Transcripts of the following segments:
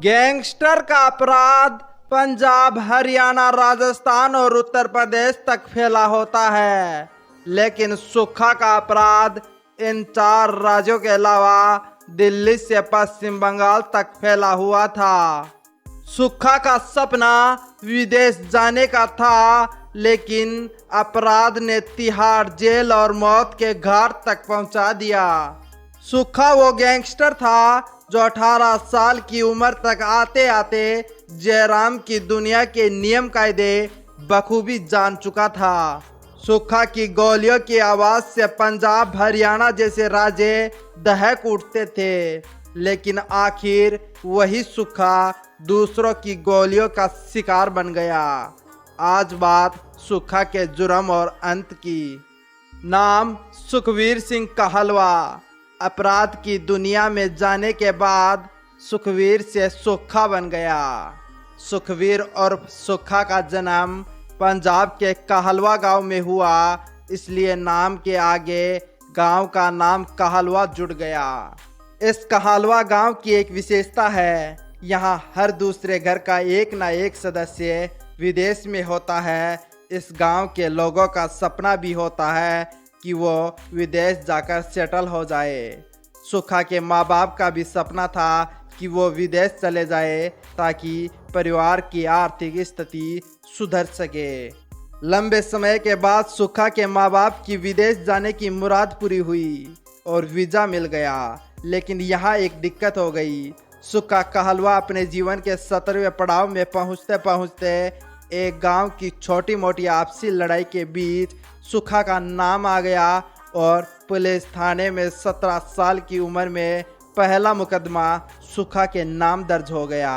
Gangster का अपराध पंजाब, हरियाणा, राजस्थान और उत्तर प्रदेश तक फैला होता है, लेकिन सुक्खा का अपराध इन चार राज्यों के अलावा दिल्ली से पश्चिम बंगाल तक फैला हुआ था। सुक्खा का सपना विदेश जाने का था, लेकिन अपराध ने तिहाड़ जेल और मौत के घाट तक पहुंचा दिया। सुक्खा वो गैंगस्टर था जो 18 साल की उम्र तक आते आते जयराम की दुनिया के नियम कायदे बखूबी जान चुका था। सुक्खा की गोलियों की आवाज से पंजाब, हरियाणा जैसे राज्य दहक उठते थे, लेकिन आखिर वही सुक्खा दूसरों की गोलियों का शिकार बन गया। आज बात सुक्खा के जुर्म और अंत की। नाम सुखवीर सिंह कहलवा। अपराध की दुनिया में जाने के बाद सुखवीर से सुक्खा बन गया। सुखवीर और सुक्खा का जन्म पंजाब के कहलवा गांव में हुआ, इसलिए नाम के आगे गांव का नाम कहलवा जुड़ गया। इस कहलवा गांव की एक विशेषता है, यहाँ हर दूसरे घर का एक ना एक सदस्य विदेश में होता है। इस गांव के लोगों का सपना भी होता है कि वो विदेश जाकर सेटल हो जाए। सुक्खा के माँ बाप का भी सपना था कि वो विदेश चले जाए ताकि परिवार की आर्थिक स्थिति सुधर सके। लंबे समय के बाद सुक्खा के माँ बाप की विदेश जाने की मुराद पूरी हुई और वीज़ा मिल गया, लेकिन यहाँ एक दिक्कत हो गई। सुक्खा कहलवा अपने जीवन के 17वें पड़ाव में पहुँचते पहुँचते एक गांव की छोटी मोटी आपसी लड़ाई के बीच सुक्खा का नाम आ गया और पुलिस थाने में 17 साल की उम्र में पहला मुकदमा सुक्खा के नाम दर्ज हो गया।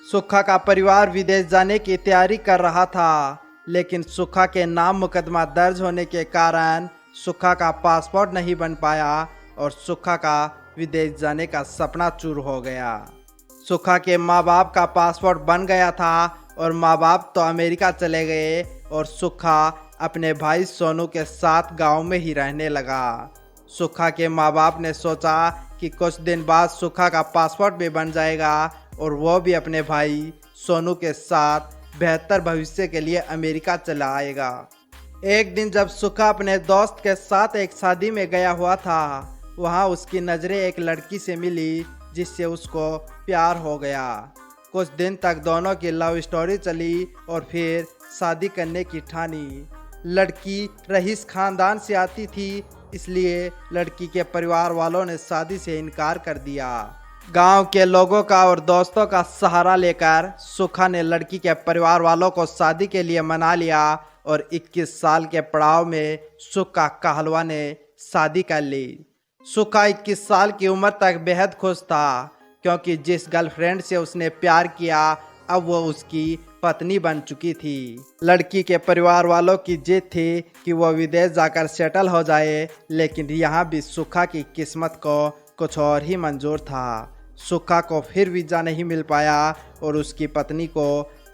सुक्खा का परिवार विदेश जाने की तैयारी कर रहा था, लेकिन सुक्खा के नाम मुकदमा दर्ज होने के कारण सुक्खा का पासपोर्ट नहीं बन पाया और सुक्खा का विदेश जाने का सपना चूर हो गया। सुक्खा के माँ बाप का पासपोर्ट बन गया था और माँ बाप तो अमेरिका चले गए और सुक्खा अपने भाई सोनू के साथ गांव में ही रहने लगा। सुक्खा के माँ बाप ने सोचा कि कुछ दिन बाद सुक्खा का पासपोर्ट भी बन जाएगा और वो भी अपने भाई सोनू के साथ बेहतर भविष्य के लिए अमेरिका चला आएगा। एक दिन जब सुक्खा अपने दोस्त के साथ एक शादी में गया हुआ था, वहाँ उसकी नज़रें एक लड़की से मिली जिससे उसको प्यार हो गया। कुछ दिन तक दोनों की लव स्टोरी चली और फिर शादी करने की ठानी। लड़की रईस खानदान से आती थी, इसलिए लड़की के परिवार वालों ने शादी से इनकार कर दिया। गांव के लोगों का और दोस्तों का सहारा लेकर सुक्खा ने लड़की के परिवार वालों को शादी के लिए मना लिया और 21 साल के पड़ाव में सुक्खा कहलवा ने शादी कर ली। सुक्खा 21 साल की उम्र तक बेहद खुश था, क्योंकि जिस गर्लफ्रेंड से उसने प्यार किया अब वो उसकी पत्नी बन चुकी थी। लड़की के परिवार वालों की जिद थी कि वो विदेश जाकर सेटल हो जाए, लेकिन यहाँ भी सुक्खा की किस्मत को कुछ और ही मंजूर था। सुक्खा को फिर वीज़ा नहीं मिल पाया और उसकी पत्नी को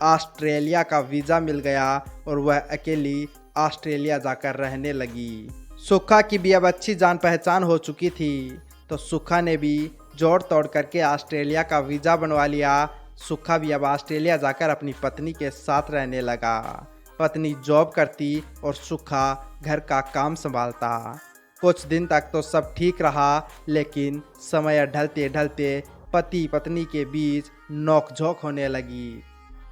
ऑस्ट्रेलिया का वीज़ा मिल गया और वह अकेली ऑस्ट्रेलिया जाकर रहने लगी। सुक्खा की भी अब अच्छी जान पहचान हो चुकी थी, तो सुक्खा ने भी जोड़ तोड़ करके ऑस्ट्रेलिया का वीज़ा बनवा लिया। सुक्खा भी अब ऑस्ट्रेलिया जाकर अपनी पत्नी के साथ रहने लगा। पत्नी जॉब करती और सुक्खा घर का काम संभालता। कुछ दिन तक तो सब ठीक रहा, लेकिन समय ढलते ढलते पति पत्नी के बीच नोकझोंक होने लगी।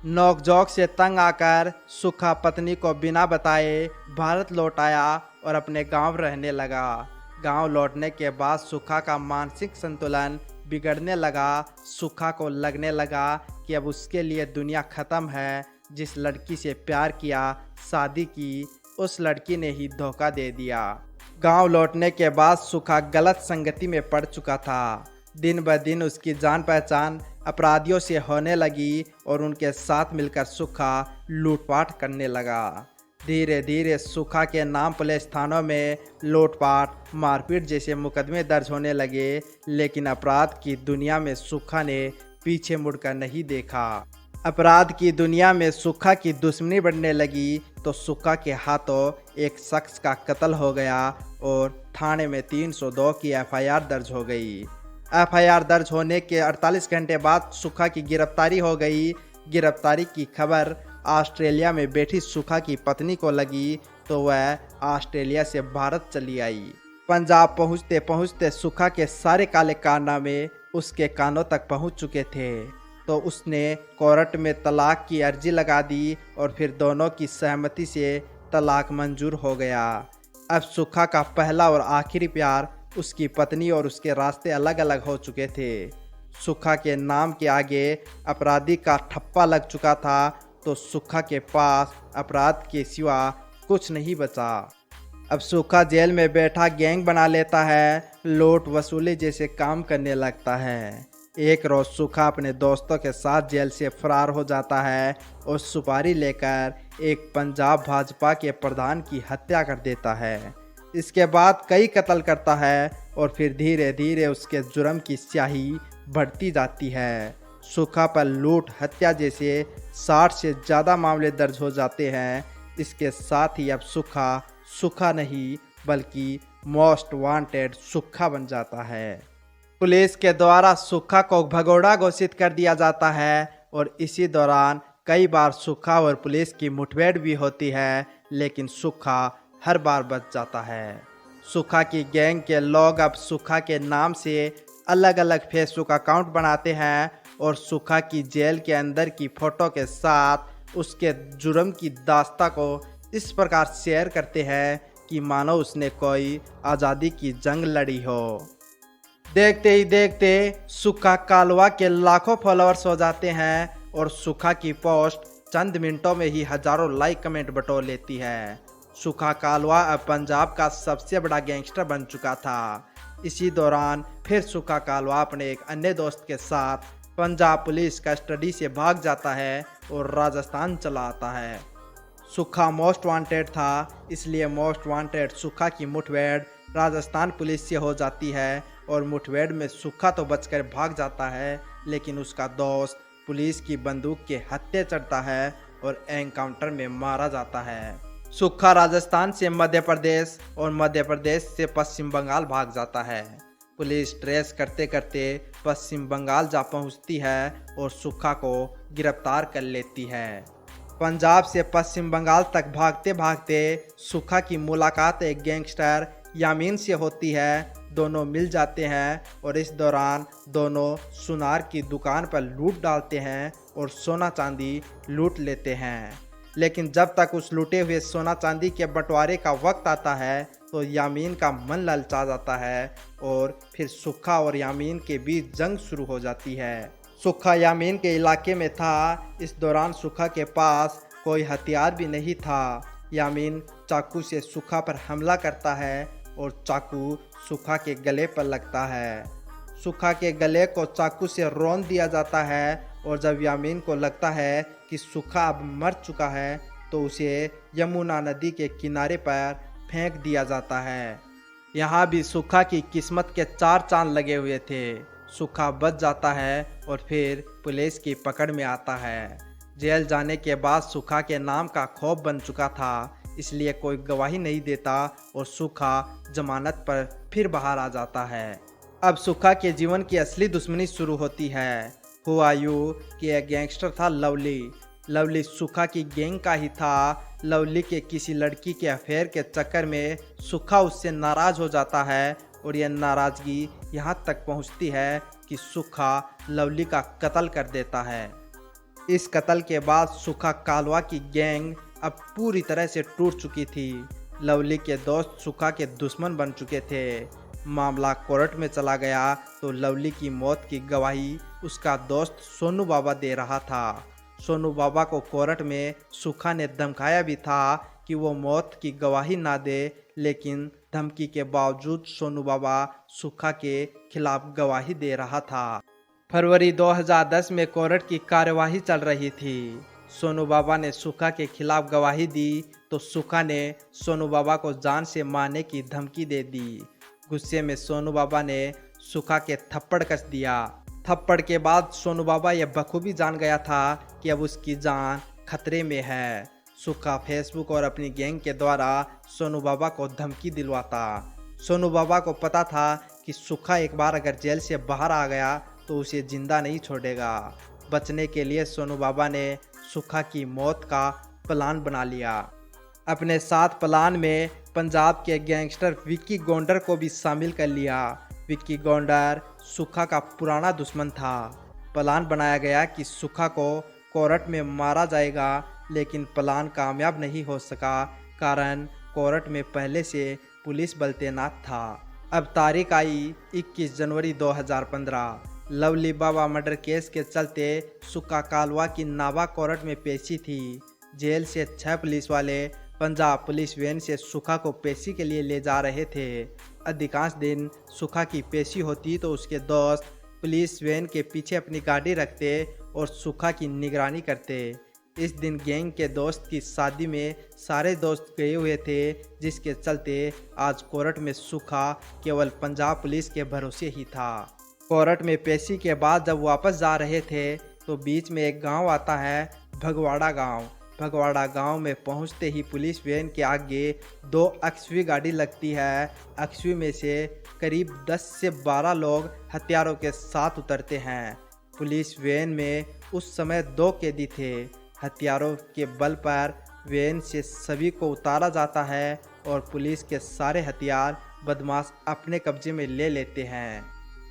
नोकझोंक से तंग आकर सुक्खा पत्नी को बिना बताए भारत लौट आया और अपने गांव रहने लगा। गांव लौटने के बाद सुक्खा का मानसिक संतुलन बिगड़ने लगा। सुक्खा को लगने लगा कि अब उसके लिए दुनिया ख़त्म है। जिस लड़की से प्यार किया, शादी की, उस लड़की ने ही धोखा दे दिया। गांव लौटने के बाद सुक्खा गलत संगति में पड़ चुका था। दिन ब दिन उसकी जान पहचान अपराधियों से होने लगी और उनके साथ मिलकर सुक्खा लूटपाट करने लगा। धीरे धीरे सुक्खा के नाम पुलिस थानों में लूटपाट, मारपीट जैसे मुकदमे दर्ज होने लगे, लेकिन अपराध की दुनिया में सुक्खा ने पीछे मुड़कर नहीं देखा। अपराध की दुनिया में सुक्खा की दुश्मनी बढ़ने लगी तो सुक्खा के हाथों एक शख्स का कत्ल हो गया और थाने में 302 की एफआईआर दर्ज हो गई। एफआईआर दर्ज होने के 48 घंटे बाद सुखा की गिरफ्तारी हो गई। गिरफ्तारी की खबर ऑस्ट्रेलिया में बैठी सुखा की पत्नी को लगी तो वह ऑस्ट्रेलिया से भारत चली आई। पंजाब पहुंचते पहुंचते सुखा के सारे काले कारनामे उसके कानों तक पहुंच चुके थे, तो उसने कोर्ट में तलाक की अर्जी लगा दी और फिर दोनों की सहमति से तलाक मंजूर हो गया। अब सुखा का पहला और आखिरी प्यार उसकी पत्नी और उसके रास्ते अलग अलग हो चुके थे। सुखा के नाम के आगे अपराधी का ठप्पा लग चुका था, तो सुखा के पास अपराध के सिवा कुछ नहीं बचा। अब सुखा जेल में बैठा गैंग बना लेता है, लूट वसूली जैसे काम करने लगता है। एक रोज सुखा अपने दोस्तों के साथ जेल से फरार हो जाता है और सुपारी लेकर एक पंजाब भाजपा के प्रधान की हत्या कर देता है। इसके बाद कई कत्ल करता है और फिर धीरे धीरे उसके जुर्म की स्याही बढ़ती जाती है। सुखा पर लूट हत्या जैसे 60 से ज़्यादा मामले दर्ज हो जाते हैं। इसके साथ ही अब सुखा नहीं बल्कि मोस्ट वांटेड सुखा बन जाता है। पुलिस के द्वारा सुखा को भगोड़ा घोषित कर दिया जाता है और इसी दौरान कई बार सुखा और पुलिस की मुठभेड़ भी होती है, लेकिन सुखा हर बार बच जाता है। सुखा की गैंग के लोग अब सुखा के नाम से अलग अलग फेसबुक अकाउंट बनाते हैं और सुखा की जेल के अंदर की फोटो के साथ उसके जुर्म की दास्ता को इस प्रकार शेयर करते हैं कि मानो उसने कोई आज़ादी की जंग लड़ी हो। देखते ही देखते सुखा कालवा के लाखों फॉलोअर्स हो जाते हैं और सुखा की पोस्ट चंद मिनटों में ही हजारों लाइक कमेंट बटोर लेती है। सुखा कालवा अब पंजाब का सबसे बड़ा गैंगस्टर बन चुका था। इसी दौरान फिर सुखा कालवा अपने एक अन्य दोस्त के साथ पंजाब पुलिस कस्टडी से भाग जाता है और राजस्थान चला आता है। सुखा मोस्ट वांटेड था, इसलिए मोस्ट वांटेड सुखा की मुठभेड़ राजस्थान पुलिस से हो जाती है और मुठभेड़ में सुखा तो बचकर भाग जाता है, लेकिन उसका दोस्त पुलिस की बंदूक के हत्थे चढ़ता है और एनकाउंटर में मारा जाता है। सुखा राजस्थान से मध्य प्रदेश और मध्य प्रदेश से पश्चिम बंगाल भाग जाता है। पुलिस ट्रेस करते करते पश्चिम बंगाल जा पहुंचती है और सुखा को गिरफ्तार कर लेती है। पंजाब से पश्चिम बंगाल तक भागते भागते सुखा की मुलाकात एक गैंगस्टर यामीन से होती है। दोनों मिल जाते हैं और इस दौरान दोनों सुनार की दुकान पर लूट डालते हैं और सोना चांदी लूट लेते हैं। लेकिन जब तक उस लूटे हुए सोना चांदी के बंटवारे का वक्त आता है तो यामीन का मन ललचा जाता है और फिर सुखा और यामीन के बीच जंग शुरू हो जाती है। सुखा यामीन के इलाके में था। इस दौरान सुखा के पास कोई हथियार भी नहीं था। यामीन चाकू से सुखा पर हमला करता है और चाकू सुखा के गले पर लगता है। सुखा के गले को चाकू से रौंद दिया जाता है और जब यामीन को लगता है कि सुखा अब मर चुका है तो उसे यमुना नदी के किनारे पर फेंक दिया जाता है। यहाँ भी सुखा की किस्मत के 4 चांद लगे हुए थे। सुखा बच जाता है और फिर पुलिस की पकड़ में आता है। जेल जाने के बाद सुखा के नाम का खौफ बन चुका था, इसलिए कोई गवाही नहीं देता और सुखा जमानत पर फिर बाहर आ जाता है। अब सुखा के जीवन की असली दुश्मनी शुरू होती है। हुआ यूं कि एक गैंगस्टर था लवली सुखा की गैंग का ही था। लवली के किसी लड़की के अफेयर के चक्कर में सुखा उससे नाराज़ हो जाता है और यह नाराज़गी यहाँ तक पहुँचती है कि सुखा लवली का कत्ल कर देता है। इस कत्ल के बाद सुखा कालवा की गैंग अब पूरी तरह से टूट चुकी थी। लवली के दोस्त सुखा के दुश्मन बन चुके थे। मामला कोर्ट में चला गया तो लवली की मौत की गवाही उसका दोस्त सोनू बाबा दे रहा था। सोनू बाबा को कोर्ट में सुखा ने धमकाया भी था कि वो मौत की गवाही ना दे, लेकिन धमकी के बावजूद सोनू बाबा सुखा के खिलाफ गवाही दे रहा था। फरवरी 2010 में कोर्ट की कार्यवाही चल रही थी। सोनू बाबा ने सुखा के खिलाफ गवाही दी तो सुखा ने सोनू बाबा को जान से मारने की धमकी दे दी। गुस्से में सोनू बाबा ने सुखा के थप्पड़ कस दिया। थप्पड़ के बाद सोनू बाबा यह बखूबी जान गया था कि अब उसकी जान खतरे में है। सुखा फेसबुक और अपनी गैंग के द्वारा सोनू बाबा को धमकी दिलवाता। सोनू बाबा को पता था कि सुखा एक बार अगर जेल से बाहर आ गया तो उसे जिंदा नहीं छोड़ेगा। बचने के लिए सोनू बाबा ने सुखा की मौत का प्लान बना लिया। अपने साथ प्लान में पंजाब के गैंगस्टर विक्की गोंडर को भी शामिल कर लिया। विक्की गोंडर सुखा का पुराना दुश्मन था। प्लान बनाया गया कि सुखा को कोर्ट में मारा जाएगा, लेकिन प्लान कामयाब नहीं हो सका, कारण कोर्ट में पहले से पुलिस बल तैनात था। अब तारीख आई 21 जनवरी 2015। लवली बाबा मर्डर केस के चलते सुक्का कालवा की नाभा कोर्ट में पेशी थी। जेल से 6 पुलिस वाले पंजाब पुलिस वैन से सुखा को पेशी के लिए ले जा रहे थे। अधिकांश दिन सुखा की पेशी होती तो उसके दोस्त पुलिस वैन के पीछे अपनी गाड़ी रखते और सुखा की निगरानी करते। इस दिन गैंग के दोस्त की शादी में सारे दोस्त गए हुए थे, जिसके चलते आज कोर्ट में सुखा केवल पंजाब पुलिस के भरोसे ही था। कोर्ट में पेशी के बाद जब वापस जा रहे थे तो बीच में एक गांव आता है, भगवाड़ा गांव। भगवाड़ा गांव में पहुंचते ही पुलिस वैन के आगे 2 एक्सवी गाड़ी लगती है। एक्सवी में से करीब 10 से 12 लोग हथियारों के साथ उतरते हैं। पुलिस वैन में उस समय 2 कैदी थे। हथियारों के बल पर वैन से सभी को उतारा जाता है और पुलिस के सारे हथियार बदमाश अपने कब्जे में ले लेते हैं।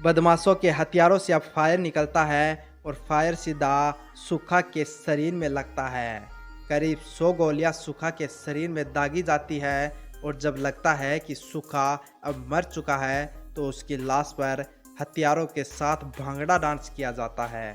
बदमाशों के हथियारों से अब फायर निकलता है और फायर सीधा सुखा के शरीर में लगता है। करीब 100 गोलियां सुखा के शरीर में दागी जाती है और जब लगता है कि सुखा अब मर चुका है तो उसकी लाश पर हथियारों के साथ भांगड़ा डांस किया जाता है।